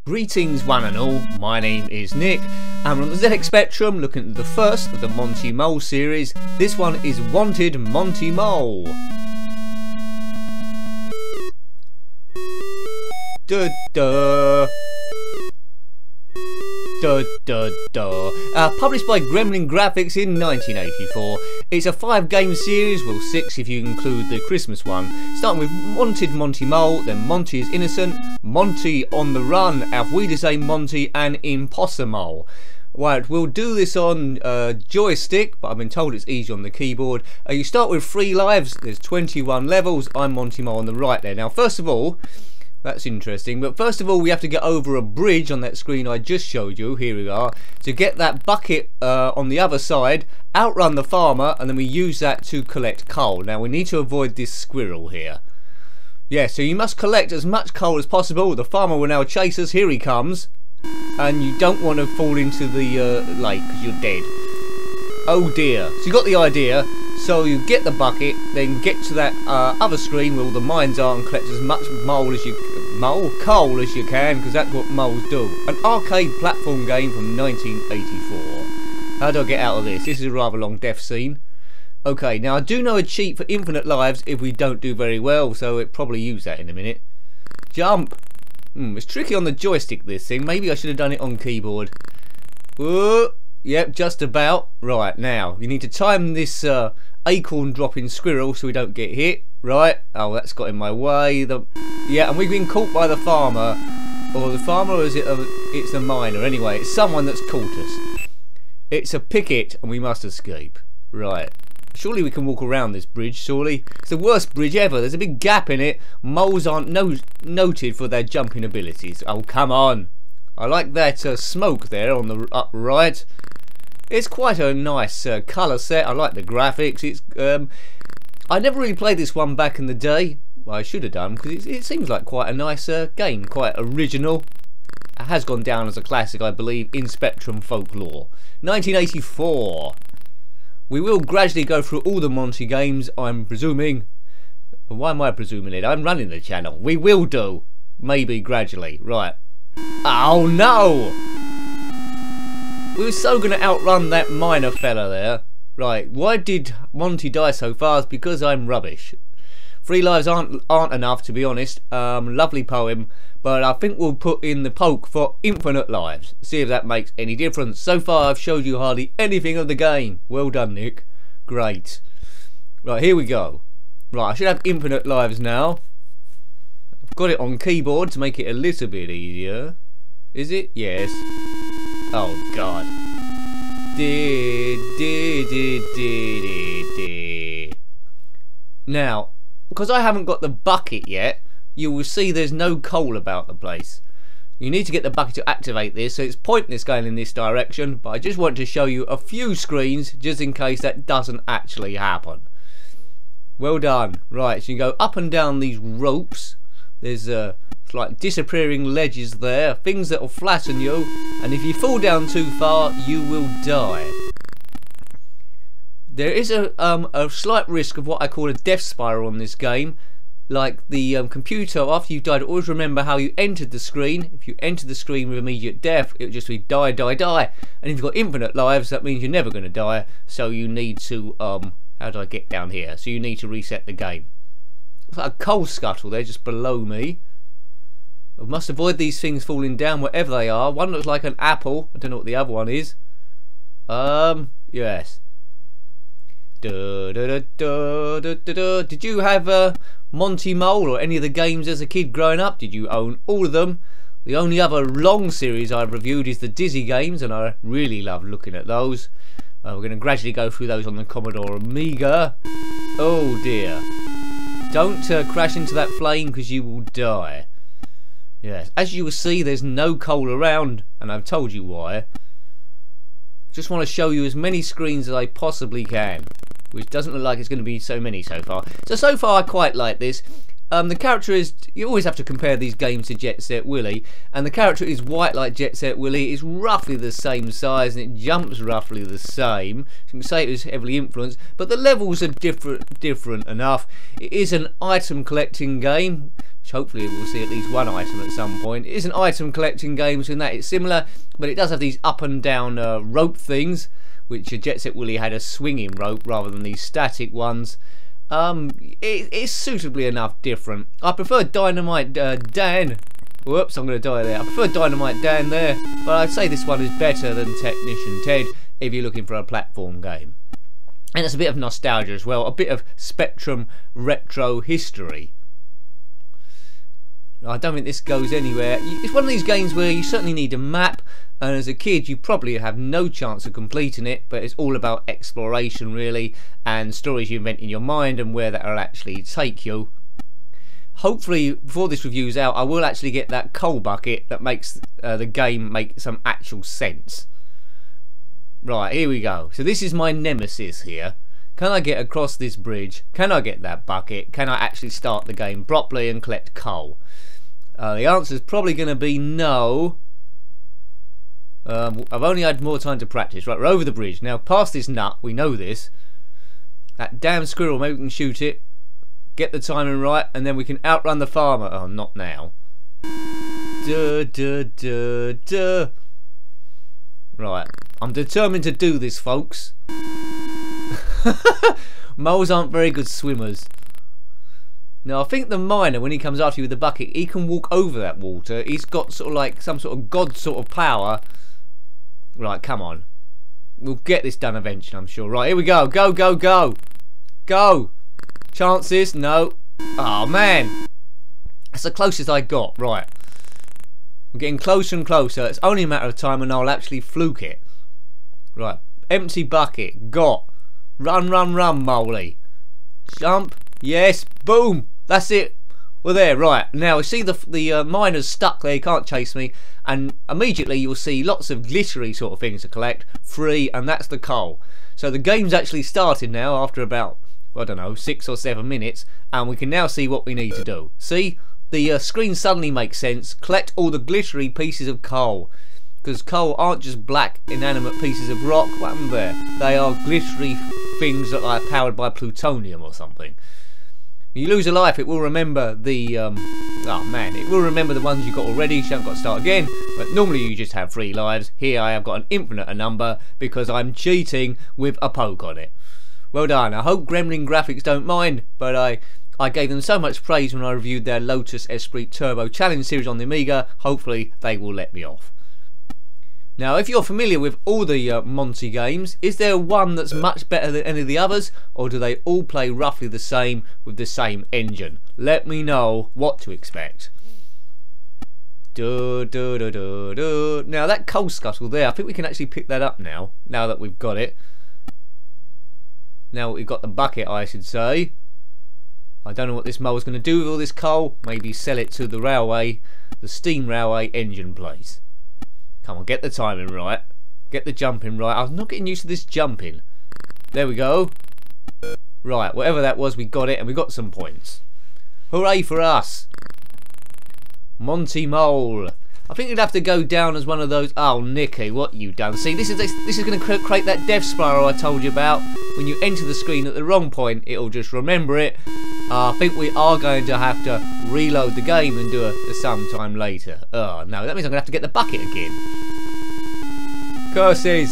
Greetings one and all, my name is Nick and we're on the ZX Spectrum looking at the first of the Monty Mole series. This one is Wanted Monty Mole. Duh duh. Duh duh duh. Published by Gremlin Graphics in 1984. It's a 5-game series, well 6 if you include the Christmas one. Starting with Wanted Monty Mole, then Monty is Innocent, Monty on the Run, Auf Wiedersehen Monty, and Imposter Mole. Right, we'll do this on joystick, but I've been told it's easy on the keyboard. You start with 3 lives, there's 21 levels. I'm Monty Mole on the right there. Now first of all, that's interesting, but first of all we have to get over a bridge on that screen I just showed you. Here we are. To get that bucket on the other side, outrun the farmer, and then we use that to collect coal. Now we need to avoid this squirrel here. Yeah, so you must collect as much coal as possible. The farmer will now chase us. Here he comes. And you don't want to fall into the lake because you're dead. Oh dear. So you got the idea. So you get the bucket, then get to that other screen where all the mines are and collect as much coal as you can, because that's what moles do. An arcade platform game from 1984. How do I get out of this? This is a rather long death scene. Okay, now I do know a cheat for infinite lives if we don't do very well, so it'll probably use that in a minute. Jump! It's tricky on the joystick, this thing. Maybe I should have done it on keyboard. Whoa! Yep, just about. Right, now, you need to time this acorn dropping squirrel so we don't get hit. Right, oh, that's got in my way. Yeah, and we've been caught by the farmer. Or the farmer, or is it it's the miner? Anyway, it's someone that's caught us. It's a picket, and we must escape. Right. Surely we can walk around this bridge, surely. It's the worst bridge ever. There's a big gap in it. Moles aren't noted for their jumping abilities. Oh, come on. I like that smoke there on the up right. It's quite a nice colour set. I like the graphics. It's I never really played this one back in the day. Well, I should have done, because it seems like quite a nice game. Quite original. It has gone down as a classic, I believe, in Spectrum folklore. 1984. We will gradually go through all the Monty games, I'm presuming. Why am I presuming it? I'm running the channel. We will do. Maybe gradually. Right. Oh no! We were so going to outrun that miner fella there. Right. Why did Monty die so fast? Because I'm rubbish. 3 lives aren't enough, to be honest. Lovely poem. But I think we'll put in the poke for infinite lives. See if that makes any difference. So far I've showed you hardly anything of the game. Well done, Nick. Great. Right, here we go. Right, I should have infinite lives now. I've got it on keyboard to make it a little bit easier. Is it? Yes. Oh god. Now, because I haven't got the bucket yet, you will see there's no coal about the place. You need to get the bucket to activate this, so it's pointless going in this direction, but I just want to show you a few screens just in case that doesn't actually happen. Well done. Right, so you go up and down these ropes. There's like disappearing ledges there, things that will flatten you, and if you fall down too far you will die. There is a slight risk of what I call a death spiral on this game. Like the computer, after you've died, always remember how you entered the screen. If you enter the screen with immediate death, it would just be die, die, die. And if you've got infinite lives, that means you're never going to die. So you need to, how do I get down here? So you need to reset the game. It's like a coal scuttle there just below me. I must avoid these things falling down wherever they are. One looks like an apple. I don't know what the other one is. Yes. Did you have Monty Mole or any of the games as a kid growing up? Did you own all of them? The only other long series I've reviewed is the Dizzy games, and I really love looking at those. We're going to gradually go through those on the Commodore Amiga. Oh dear. Don't crash into that flame because you will die. Yes, as you will see, there's no coal around, and I've told you why. Just want to show you as many screens as I possibly can, which doesn't look like it's going to be so many so far. So far I quite like this. The character is, you always have to compare these games to Jet Set Willy, and the character is white like Jet Set Willy. It's roughly the same size and it jumps roughly the same. You can say it was heavily influenced, but the levels are different enough. It is an item collecting game, which hopefully we'll see at least one item at some point. It is an item collecting game, so in that it's similar, but it does have these up and down rope things, which Jet Set Willy had a swinging rope rather than these static ones. It's suitably enough different. I prefer Dynamite Dan. Whoops, I'm going to die there. I prefer Dynamite Dan there, but I'd say this one is better than Technician Ted if you're looking for a platform game. And it's a bit of nostalgia as well, a bit of Spectrum retro history. I don't think this goes anywhere. It's one of these games where you certainly need a map, and as a kid you probably have no chance of completing it, but it's all about exploration really, and stories you invent in your mind and where that'll actually take you. Hopefully before this review's out I will actually get that coal bucket that makes the game make some actual sense. Right, here we go. So this is my nemesis here. Can I get across this bridge? Can I get that bucket? Can I actually start the game properly and collect coal? The answer is probably going to be no. I've only had more time to practice. Right, we're over the bridge. Now, past this nut, we know this. That damn squirrel, maybe we can shoot it. Get the timing right, and then we can outrun the farmer. Oh, not now. Duh, duh, duh, duh. Right, I'm determined to do this, folks. Moles aren't very good swimmers. Now I think the miner, when he comes after you with the bucket, he can walk over that water. He's got sort of like some sort of god sort of power. Right, come on. We'll get this done eventually, I'm sure. Right, here we go. Go, go, go. Go. Chances? No. Oh, man. That's the closest I got. Right. We're getting closer and closer. It's only a matter of time and I'll actually fluke it. Right. Empty bucket. Got. Run, run, run, Moley. Jump. Yes. Boom. That's it. We're there. Right. Now, see the miner's stuck there. He can't chase me. And immediately you'll see lots of glittery sort of things to collect. Free. And that's the coal. So the game's actually started now after about, I don't know, 6 or 7 minutes. And we can now see what we need to do. See? The screen suddenly makes sense. Collect all the glittery pieces of coal. Because coal aren't just black inanimate pieces of rock. What happened there? They are glittery things that are powered by plutonium or something. When you lose a life, it will remember the it will remember the ones you got already, so you haven't got to start again. But normally you just have 3 lives. Here I have got an infinite number because I'm cheating with a poke on it. Well done. I hope Gremlin Graphics don't mind, but I gave them so much praise when I reviewed their Lotus Esprit Turbo Challenge series on the Amiga. Hopefully they will let me off. Now, if you're familiar with all the Monty games, is there one that's much better than any of the others, or do they all play roughly the same with the same engine? Let me know what to expect. Now that coal scuttle there, I think we can actually pick that up now that we've got it. Now we've got the bucket, I should say. I don't know what this mower's going to do with all this coal. Maybe sell it to the railway, the steam railway engine place. Come on, get the timing right. Get the jumping right. I'm not getting used to this jumping. There we go. Right, whatever that was, we got it and we got some points. Hooray for us. Monty Mole. I think you'd have to go down as one of those. Oh, Nicky, what you done? See, this is going to create that death spiral I told you about. When you enter the screen at the wrong point, it'll just remember it. I think we are going to have to reload the game and do it sometime later. Oh no, that means I'm going to have to get the bucket again. Curses!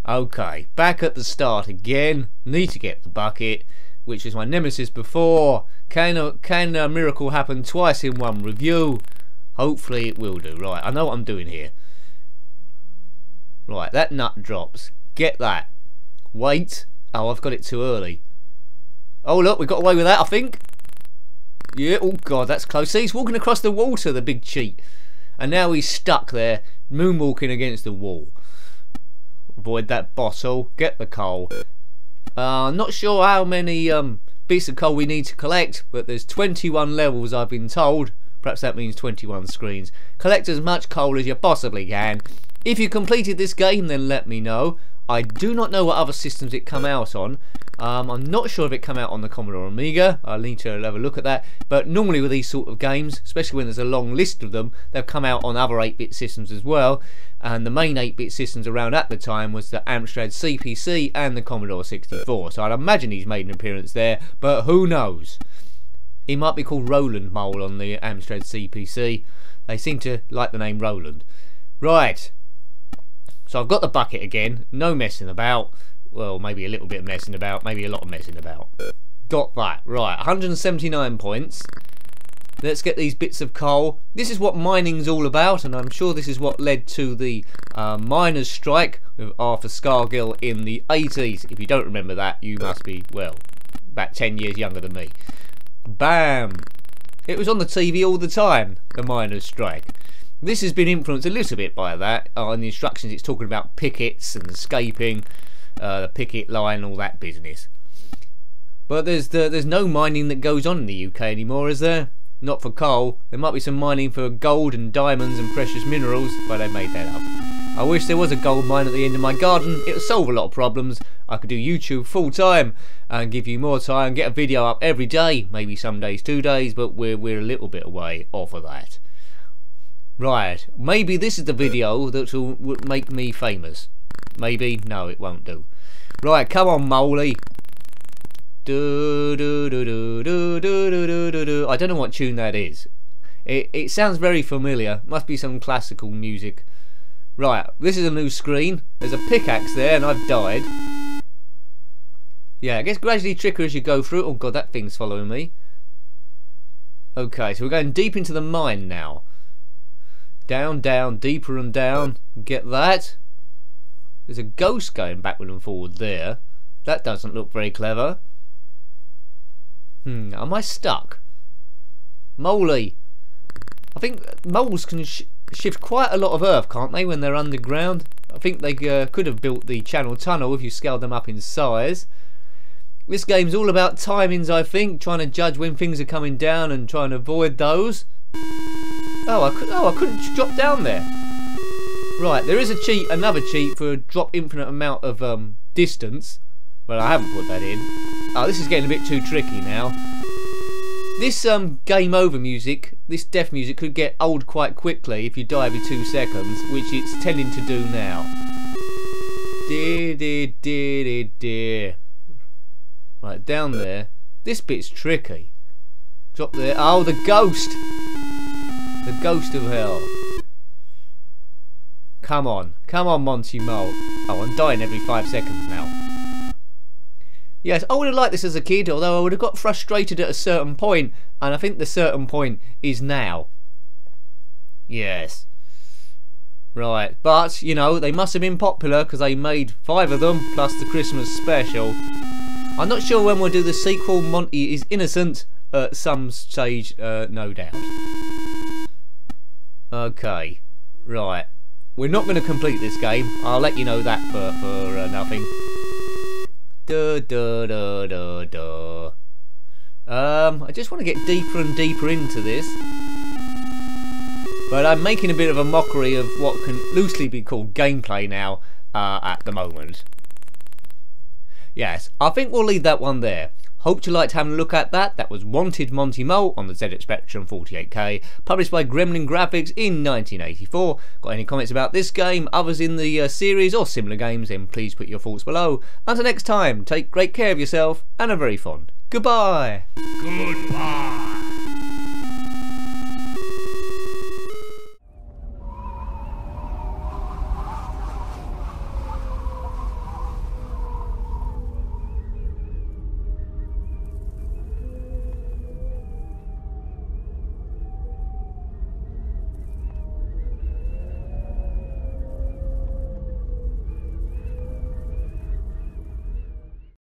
Okay, back at the start again. Need to get the bucket, which is my nemesis before. Can a miracle happen twice in one review? Hopefully it will do. Right, I know what I'm doing here. Right, that nut drops. Get that. Wait. Oh, I've got it too early. Oh, look, we got away with that, I think. Yeah, oh god, that's close. See, he's walking across the water, the big cheat. And now he's stuck there, moonwalking against the wall. Avoid that bottle. Get the coal. Not sure how many bits of coal we need to collect, but there's 21 levels I've been told. Perhaps that means 21 screens. Collect as much coal as you possibly can. If you completed this game, then let me know. I do not know what other systems it come out on. I'm not sure if it come out on the Commodore Amiga. I'll need to have a look at that. But normally with these sort of games, especially when there's a long list of them, they'll come out on other 8-bit systems as well. And the main 8-bit systems around at the time was the Amstrad CPC and the Commodore 64. So I'd imagine he's made an appearance there, but who knows? He might be called Roland Mole on the Amstrad CPC. They seem to like the name Roland. Right. So I've got the bucket again. No messing about. Well, maybe a little bit of messing about. Maybe a lot of messing about. Got that. Right. 179 points. Let's get these bits of coal. This is what mining's all about, and I'm sure this is what led to the miners' strike with Arthur Scargill in the 80s. If you don't remember that, you must be, well, about 10 years younger than me. Bam! It was on the TV all the time, the miners' strike. This has been influenced a little bit by that. In the instructions it's talking about pickets and escaping, the picket line, all that business. But there's no mining that goes on in the UK anymore, is there? Not for coal. There might be some mining for gold and diamonds and precious minerals, but they made that up. I wish there was a gold mine at the end of my garden. It would solve a lot of problems. I could do YouTube full time and give you more time, get a video up every day, maybe some days 2 days, but we're a little bit away off of that. Right, maybe this is the video that will make me famous. Maybe, no, it won't do. Right, come on, Moley. Do, do, do, do, do, do, do, do, do. I don't know what tune that is. It sounds very familiar. Must be some classical music. Right, this is a new screen. There's a pickaxe there and I've died. Yeah, it gets gradually trickier as you go through. Oh god, that thing's following me. Okay, so we're going deep into the mine now. Down, down, deeper and down. Get that? There's a ghost going backward and forward there. That doesn't look very clever. Am I stuck? Moley. I think moles can shift quite a lot of earth, can't they, when they're underground? I think they could have built the Channel Tunnel if you scaled them up in size. This game's all about timings, I think, trying to judge when things are coming down and trying to avoid those. I couldn't drop down there. Right, there is a cheat, another cheat for a drop infinite amount of distance. But I haven't put that in. Oh, this is getting a bit too tricky now. This game over music, this death music, could get old quite quickly if you die every 2 seconds, which it's tending to do now. Dear, dear, dear, dear, dear. Right, down there. This bit's tricky. Drop there. Oh, the ghost! The ghost of hell. Come on. Come on, Monty Mole. Oh, I'm dying every 5 seconds now. Yes, I would have liked this as a kid, although I would have got frustrated at a certain point, and I think the certain point is now. Yes. Right, but, you know, they must have been popular because they made 5 of them, plus the Christmas special. I'm not sure when we'll do the sequel, Monty is Innocent, at some stage, no doubt. Okay, right. We're not going to complete this game, I'll let you know that for nothing. I just want to get deeper and deeper into this, but I'm making a bit of a mockery of what can loosely be called gameplay now at the moment. Yes, I think we'll leave that one there. Hope you liked having a look at that. That was Wanted Monty Mole on the ZX Spectrum 48K, published by Gremlin Graphics in 1984. Got any comments about this game, others in the series or similar games, then please put your thoughts below. Until next time, take great care of yourself and a very fond goodbye. Goodbye.